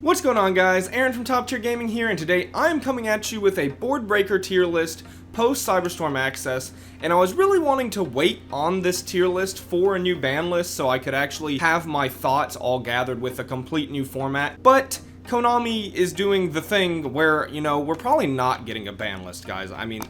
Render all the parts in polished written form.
What's going on, guys? Aaron from Top Tier Gaming here, and today I'm coming at you with a board breaker tier list post Cyberstorm Access, and I was really wanting to wait on this tier list for a new ban list so I could actually have my thoughts all gathered with a complete new format, but Konami is doing the thing where, we're probably not getting a ban list, guys. I mean,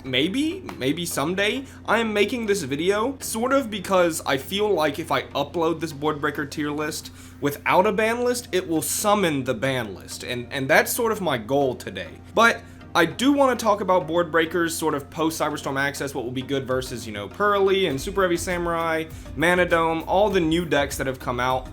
maybe someday. I am making this video sort of because I feel like if I upload this board breaker tier list without a ban list, it will summon the ban list, and that's sort of my goal today. But I do want to talk about board breakers sort of post Cyberstorm Access, what will be good versus, Pearly and Super Heavy Samurai, Mana Dome, all the new decks that have come out.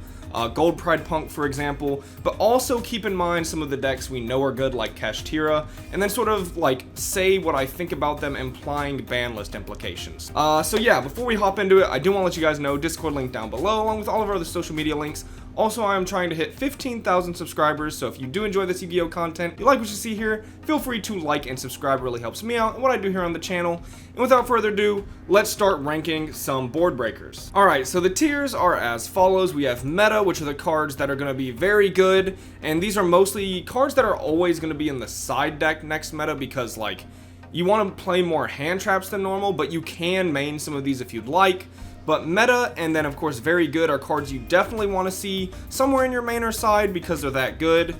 Gold Pride Punk, for example, but also keep in mind some of the decks we know are good, like Kashtira, and then sort of like say what I think about them, implying ban list implications. So yeah, before we hop into it, I do want to let you guys know, Discord link down below, along with all of our other social media links. Also, I am trying to hit 15,000 subscribers, so if you do enjoy this Yu-Gi-Oh content, you like what you see here, feel free to like and subscribe. It really helps me out and what I do here on the channel. And without further ado, let's start ranking some board breakers. Alright, so the tiers are as follows. We have Meta, which are the cards that are going to be very good, and these are mostly cards that are always going to be in the side deck next meta because, like, you want to play more hand traps than normal, but you can main some of these if you'd like. But meta, and then of course very good, are cards you definitely want to see somewhere in your main or side because they're that good.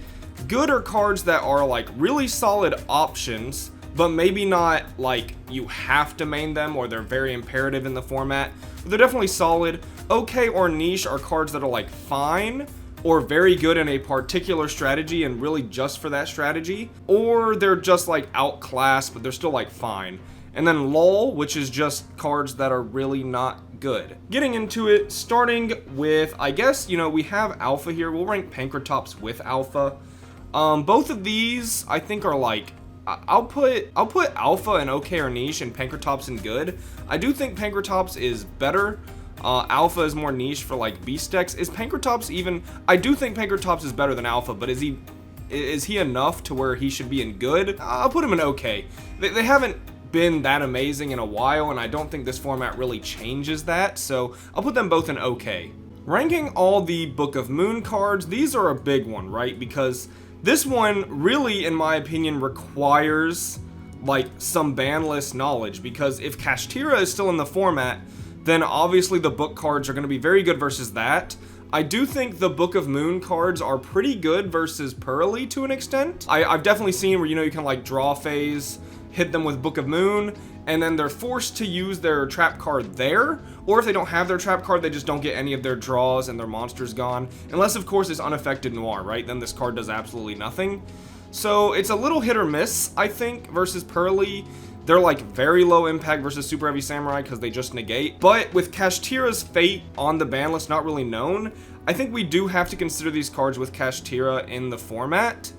Good are cards that are like really solid options, but maybe not like you have to main them or they're very imperative in the format. But they're definitely solid. Okay or niche are cards that are like fine or very good in a particular strategy and really just for that strategy. Or they're just like outclassed, but they're still like fine. And then LOL, which is just cards that are really not good. Getting into it, starting with, I guess, we have Alpha here. We'll rank Pankratops with Alpha. Both of these, I think, are like, I'll put Alpha in okay or niche and Pankratops in good. I do think Pankratops is better. Alpha is more niche for like beast decks. Is Pankratops even? I do think Pankratops is better than Alpha, but is he enough to where he should be in good? I'll put him in okay. They haven't been that amazing in a while, and I don't think this format really changes that, so I'll put them both in okay. Ranking all the Book of Moon cards, these are a big one, right? Because this one really, in my opinion, requires like some ban list knowledge, because if Kashtira is still in the format, then obviously the book cards are going to be very good versus that. I do think the Book of Moon cards are pretty good versus Pearly to an extent. I've definitely seen where, you can like draw phase, hit them with Book of Moon, and then they're forced to use their trap card there, or if they don't have their trap card, they just don't get any of their draws and their monsters gone, unless of course it's unaffected Noir, right? Then this card does absolutely nothing. So it's a little hit or miss, I think, versus Pearly. They're like very low impact versus Super Heavy Samurai because they just negate. But with Kashtira's fate on the ban list not really known, I think we do have to consider these cards with Kashtira in the format,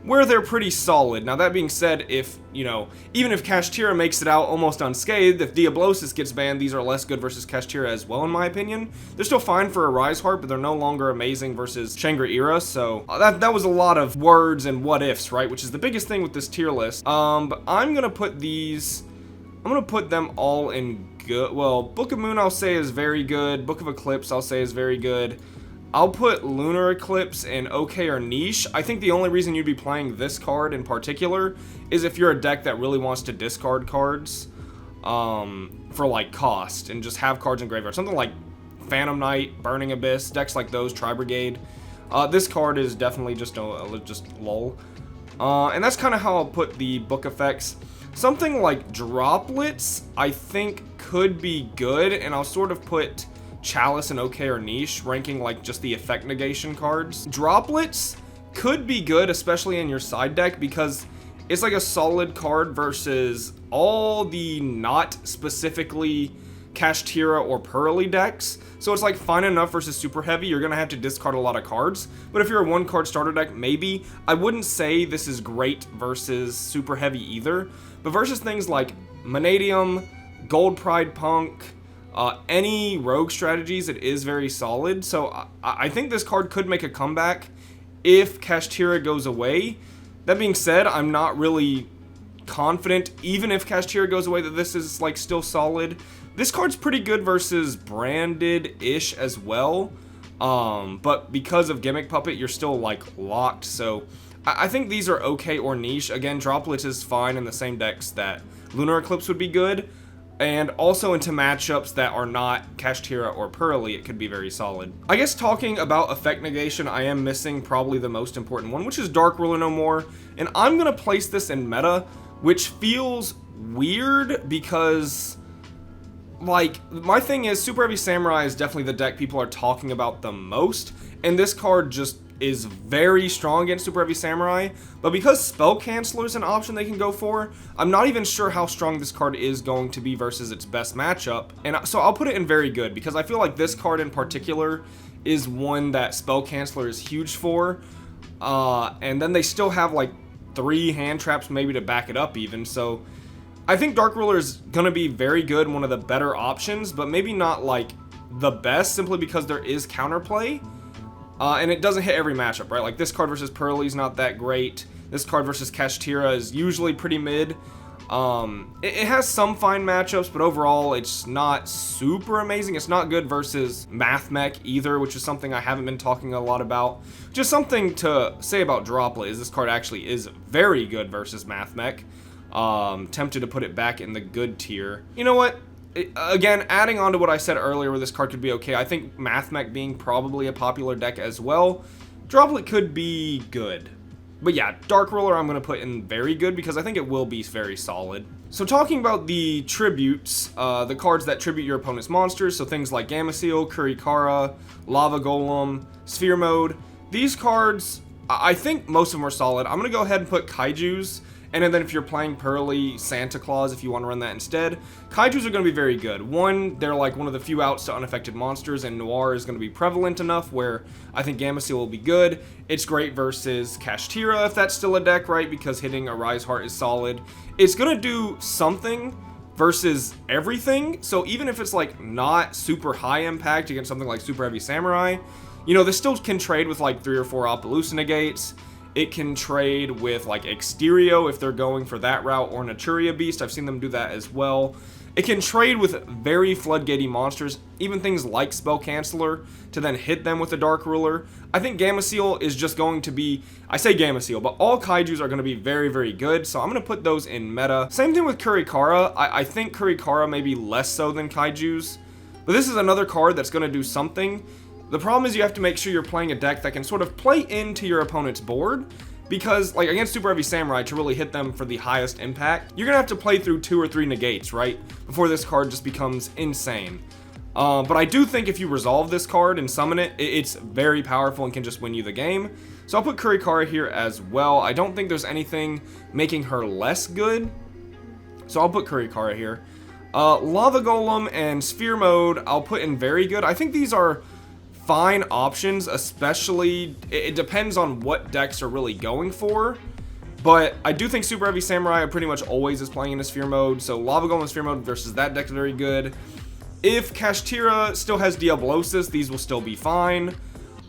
where they're pretty solid. Now that being said, if, even if Kashtira makes it out almost unscathed, if Diablosis gets banned, these are less good versus Kashtira as well, in my opinion. They're still fine for a Rise Heart, but they're no longer amazing versus Shangri-Ira, so that was a lot of words and what ifs, right? Which is the biggest thing with this tier list. But I'm gonna put them all in good. Well, Book of Moon I'll say is very good. Book of Eclipse I'll say is very good. I'll put Lunar Eclipse in okay or niche. I think the only reason you'd be playing this card in particular is if you're a deck that really wants to discard cards for like cost and just have cards in graveyard. Something like Phantom Knight, Burning Abyss, decks like those, Tri-Brigade. This card is definitely just lol. And that's kind of how I'll put the book effects. Something like Droplets I think could be good, and I'll sort of put Chalice and okay or niche, ranking like just the effect negation cards. Droplets could be good, especially in your side deck, because it's like a solid card versus all the not specifically Kashtira or Pearly decks. So it's like fine enough versus super heavy. You're gonna have to discard a lot of cards, but if you're a one card starter deck, maybe. I wouldn't say this is great versus super heavy either, but versus things like Manadium, Gold Pride Punk, any rogue strategies, it is very solid. So I think this card could make a comeback if Kashtira goes away. That being said, I'm not really confident, even if Kashtira goes away, that this is like still solid. This card's pretty good versus branded-ish as well. But because of Gimmick Puppet, you're still like locked. So I think these are okay or niche. Again, Droplets is fine in the same decks that Lunar Eclipse would be good. And also into matchups that are not Kashtira or Pearly, it could be very solid. I guess talking about effect negation, I am missing probably the most important one, which is Dark Ruler No More. And I'm going to place this in meta, which feels weird because, like, my thing is Super Heavy Samurai is definitely the deck people are talking about the most. And this card just is very strong against Super Heavy Samurai, but because Spell Canceller is an option they can go for, I'm not even sure how strong this card is going to be versus its best matchup, and so I'll put it in very good, because I feel like this card in particular is one that Spell Canceller is huge for, and then they still have like 3 hand traps maybe to back it up even, so I think Dark Ruler is going to be very good, one of the better options, but maybe not like the best, simply because there is counterplay. And it doesn't hit every matchup, right? Like this card versus Pearly is not that great. This card versus Kashtira is usually pretty mid. It has some fine matchups, but overall it's not super amazing. It's not good versus Math Mech either, which is something I haven't been talking a lot about. Just something to say about Droplet is this card actually is very good versus Math Mech. Tempted to put it back in the good tier. You know what? Again, adding on to what I said earlier where this card could be okay, I think Math Mech being probably a popular deck as well, Droplet could be good. But yeah, Dark Ruler I'm going to put in very good because I think it will be very solid. So talking about the tributes, the cards that tribute your opponent's monsters, so things like Gameciel, Kurikara, Lava Golem, Sphere Mode, these cards, I think most of them are solid. I'm going to go ahead and put Kaijus. And then if you're playing Pearly, Santa Claus, if you want to run that instead, Kaijus are going to be very good. One, they're like one of the few outs to unaffected monsters, and Noir is going to be prevalent enough where I think Gameciel will be good. It's great versus Kashtira if that's still a deck, right? Because hitting a Rise Heart is solid. It's going to do something versus everything. So even if it's like not super high impact against something like Super Heavy Samurai, you know, this still can trade with like 3 or 4 Appaloosa Negates. It can trade with like Exterio if they're going for that route, or Naturia Beast. I've seen them do that as well. It can trade with very floodgatey monsters, even things like Spell Canceller, to then hit them with a Dark Ruler. I think Gameciel is just going to be, I say Gameciel, but all Kaijus are going to be very, very good, so I'm going to put those in meta. Same thing with Kurikara. I think Kurikara may be less so than Kaijus, but this is another card that's going to do something. The problem is you have to make sure you're playing a deck that can sort of play into your opponent's board, because like against Super Heavy Samurai, to really hit them for the highest impact, you're gonna have to play through 2 or 3 negates, right? Before this card just becomes insane. But I do think if you resolve this card and summon it, it's very powerful and can just win you the game. So I'll put Kurikara here as well. I don't think there's anything making her less good, so I'll put Kurikara here. Lava Golem and Sphere Mode, I'll put in very good. I think these are fine options, especially it depends on what decks are really going for, but I do think Super Heavy Samurai pretty much always is playing in a Sphere Mode, so Lava Golem and Sphere Mode versus that deck is very good. If Kashtira still has Diablosis, these will still be fine.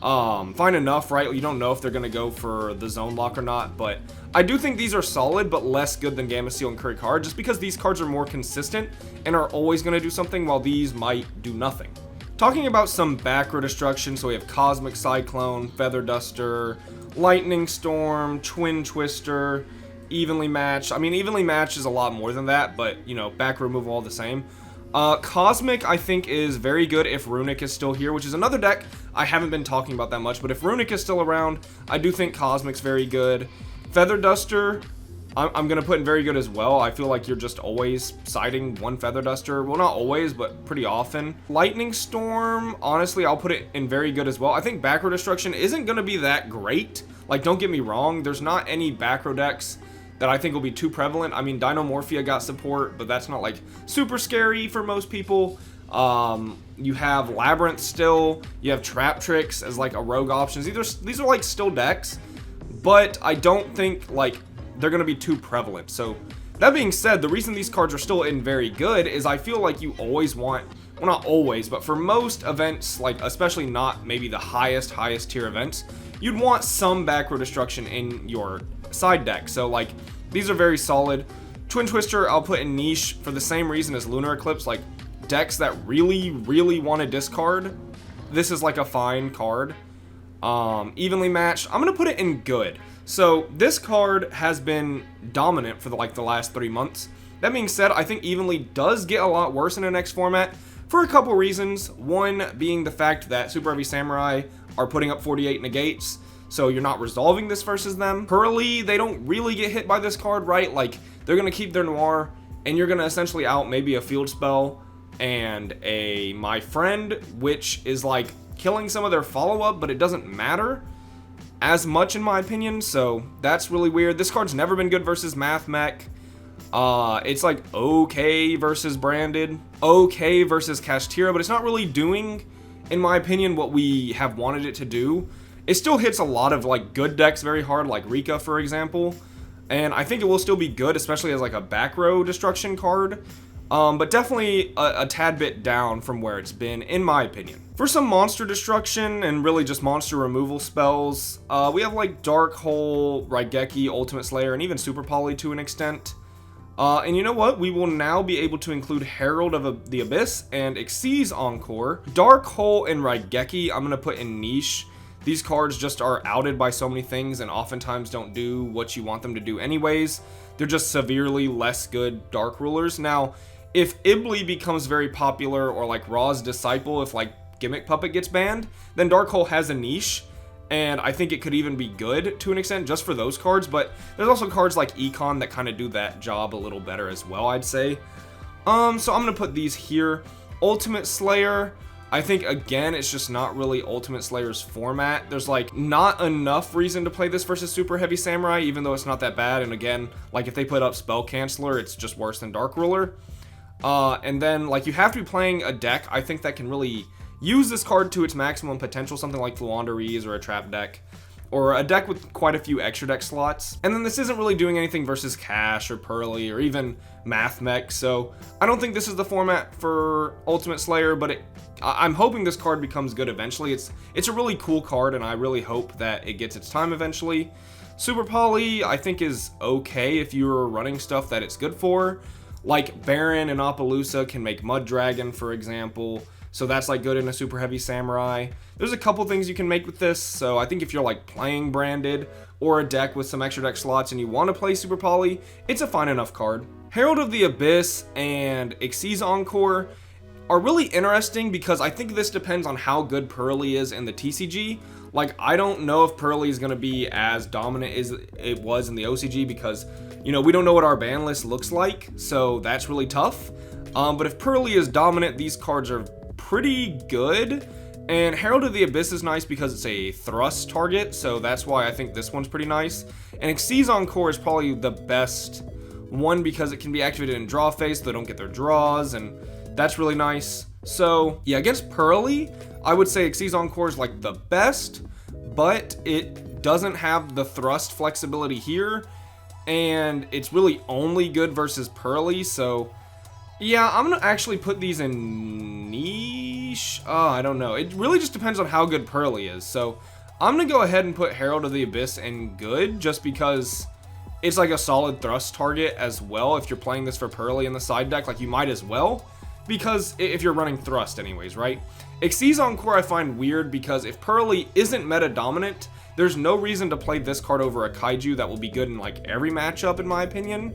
Fine enough, right? You don't know if they're going to go for the Zone Lock or not, but I do think these are solid, but less good than Gameciel and Kurikara, just because these cards are more consistent and are always going to do something, while these might do nothing. Talking about some back row destruction, so we have Cosmic Cyclone, Feather Duster, Lightning Storm, Twin Twister, Evenly Matched. I mean, Evenly Matched is a lot more than that, but, you know, back row removal all the same. Cosmic, I think, is very good if Runic is still here, which is another deck I haven't been talking about that much, but if Runic is still around, I do think Cosmic's very good. Feather Duster, I'm going to put in very good as well. I feel like you're just always siding one Feather Duster. Well, not always, but pretty often. Lightning Storm, honestly, I'll put it in very good as well. I think back row destruction isn't going to be that great. Like, don't get me wrong. There's not any back row decks that I think will be too prevalent. I mean, Dinomorphia got support, but that's not, like, super scary for most people. You have Labyrinth still. You have Trap Tricks as, like, a rogue option. These are like, still decks, but I don't think, like, they're going to be too prevalent. So that being said, the reason these cards are still in very good is I feel like you always want, well, not always, but for most events, like especially not maybe the highest tier events, you'd want some back row destruction in your side deck. So like these are very solid. Twin Twister I'll put in niche for the same reason as Lunar Eclipse, like decks that really want to discard this is like a fine card. Evenly matched, I'm gonna put it in good. So this card has been dominant for the last 3 months. That being said, I think evenly does get a lot worse in the next format for a couple reasons. One being the fact that Super Heavy Samurai are putting up 48 negates, so you're not resolving this versus them. Pearly, they don't really get hit by this card, right? Like, they're gonna keep their Noir, and you're gonna essentially out maybe a field spell and a My Friend, which is like killing some of their follow-up, but it doesn't matter as much in my opinion, so that's really weird. This card's never been good versus Math Mech. It's like okay versus Branded, okay versus Kashtira, but it's not really doing, in my opinion, what we have wanted it to do. It still hits a lot of like good decks very hard, like Rika, for example, and I think it will still be good, especially as like a back row destruction card. But definitely a tad bit down from where it's been, in my opinion. For some monster destruction and really just monster removal spells, we have like Dark Hole, Raigeki, Ultimate Slayer, and even Super Poly to an extent. And you know what? We will now be able to include Herald of the Abyss and Xyz Encore. Dark Hole and Raigeki, I'm going to put in niche. These cards just are outed by so many things and oftentimes don't do what you want them to do anyways. They're just severely less good Dark Rulers. Now, if Ibli becomes very popular, or like Ra's Disciple, if like Gimmick Puppet gets banned, then Dark Hole has a niche, and I think it could even be good to an extent just for those cards. But there's also cards like Econ that kind of do that job a little better as well, I'd say. So I'm gonna put these here. Ultimate Slayer, I think again it's just not really Ultimate Slayer's format. There's like not enough reason to play this versus Super Heavy Samurai, even though it's not that bad. And again, like if they put up Spell Canceller, it's just worse than Dark Ruler. And then like you have to be playing a deck, I think, that can really use this card to its maximum potential, something like Fluandereeze or a trap deck, or a deck with quite a few extra deck slots. And then this isn't really doing anything versus Cash or Pearly or even Math Mech, so I don't think this is the format for Ultimate Slayer, but I'm hoping this card becomes good eventually. It's a really cool card, and I really hope that it gets its time eventually. Super Poly, I think, is okay if you're running stuff that it's good for. Like Baron and Appaloosa can make Mud Dragon, for example, so that's like good in a Super Heavy Samurai. There's a couple things you can make with this, so I think if you're like playing Branded or a deck with some extra deck slots and you want to play Super Poly, it's a fine enough card. Herald of the Abyss and Xyz Encore are really interesting because I think this depends on how good Pearly is in the TCG. Like, I don't know if Pearly is going to be as dominant as it was in the OCG because, you know, we don't know what our ban list looks like, so that's really tough. But if Pearly is dominant, these cards are pretty good. And Herald of the Abyss is nice because it's a thrust target, so that's why I think this one's pretty nice. And Xyz Encore is probably the best one because it can be activated in draw phase, so they don't get their draws, and that's really nice. So yeah, against Pearly, I would say Xyz Encore is like the best, but it doesn't have the thrust flexibility here, and it's really only good versus Pearly, so yeah, I'm gonna actually put these in niche. I don't know. It really just depends on how good Pearly is, so I'm gonna go ahead and put Herald of the Abyss in good, just because it's like a solid thrust target as well. If you're playing this for Pearly in the side deck, like, you might as well, because if you're running thrust anyways, right? Xyz Encore I find weird because if Pearly isn't meta dominant, there's no reason to play this card over a Kaiju that will be good in like every matchup, in my opinion.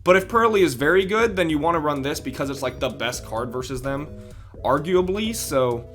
But if Pearly is very good, then you want to run this because it's like the best card versus them, arguably. So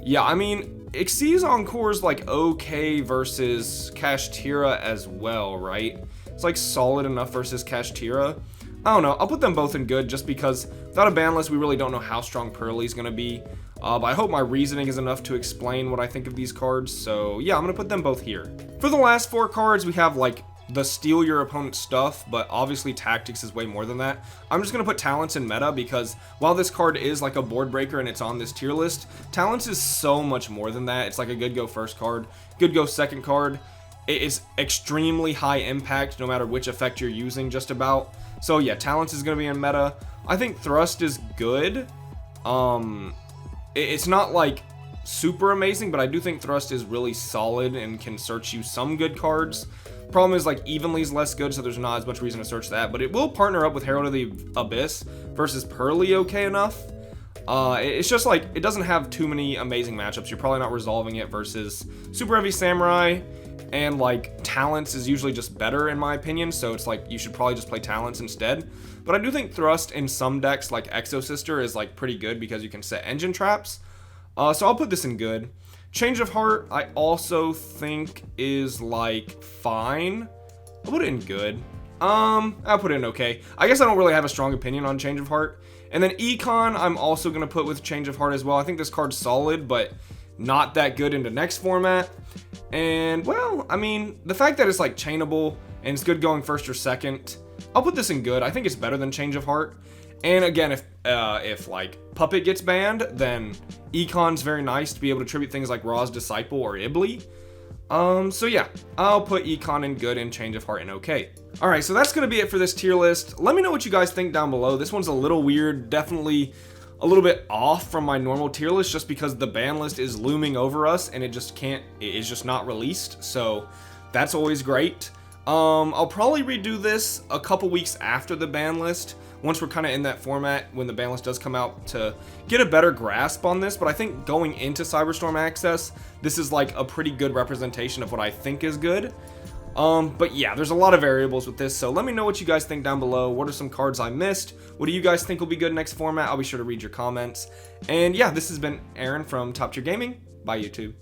yeah, I mean, Xyz Encore is like okay versus Kashtira as well, right? It's like solid enough versus Kashtira. I don't know, I'll put them both in good just because without a ban list, we really don't know how strong Pearly is going to be. But I hope my reasoning is enough to explain what I think of these cards. So yeah, I'm going to put them both here. For the last 4 cards, we have like the steal your opponent's stuff, but obviously tactics is way more than that. I'm just going to put Talents in meta because while this card is like a board breaker and it's on this tier list, Talents is so much more than that. It's like a good go first card, good go second card. It's extremely high impact no matter which effect you're using, just about. So yeah, Talents is going to be in meta. I think Thrust is good. It's not like super amazing, but I do think Thrust is really solid and can search you some good cards. Problem is, like, Evenly is less good, so there's not as much reason to search that, but it will partner up with Herald of the Abyss versus Pearly okay enough. It's just like, it doesn't have too many amazing matchups. You're probably not resolving it versus Super Heavy Samurai, and like Talents is usually just better in my opinion, so it's like you should probably just play Talents instead. But I do think Thrust in some decks like Exo Sister is like pretty good because you can set engine traps. So I'll put this in good. Change of Heart I also think is like fine. I'll put it in good. I'll put it in okay. I guess I don't really have a strong opinion on Change of Heart. And then Econ, I'm also going to put with Change of Heart as well. I think this card's solid, but not that good into next format. And, well, I mean, the fact that it's, like, chainable and it's good going first or second, I'll put this in good. I think it's better than Change of Heart. And, again, if like, Puppet gets banned, then Econ's very nice to be able to tribute things like Ra's Disciple or Ibly. So yeah, I'll put Econ in good and Change of Heart in okay. Alright, so that's going to be it for this tier list. Let me know what you guys think down below. This one's a little weird, definitely a little bit off from my normal tier list just because the ban list is looming over us and it is just not released, so that's always great. I'll probably redo this a couple weeks after the ban list, once we're kind of in that format when the ban list does come out, to get a better grasp on this. But I think going into Cyberstorm Access, this is like a pretty good representation of what I think is good. But yeah, there's a lot of variables with this, so let me know what you guys think down below. What are some cards I missed? What do you guys think will be good next format? I'll be sure to read your comments. And yeah, this has been Aaron from Top Tier Gaming. Bye, YouTube.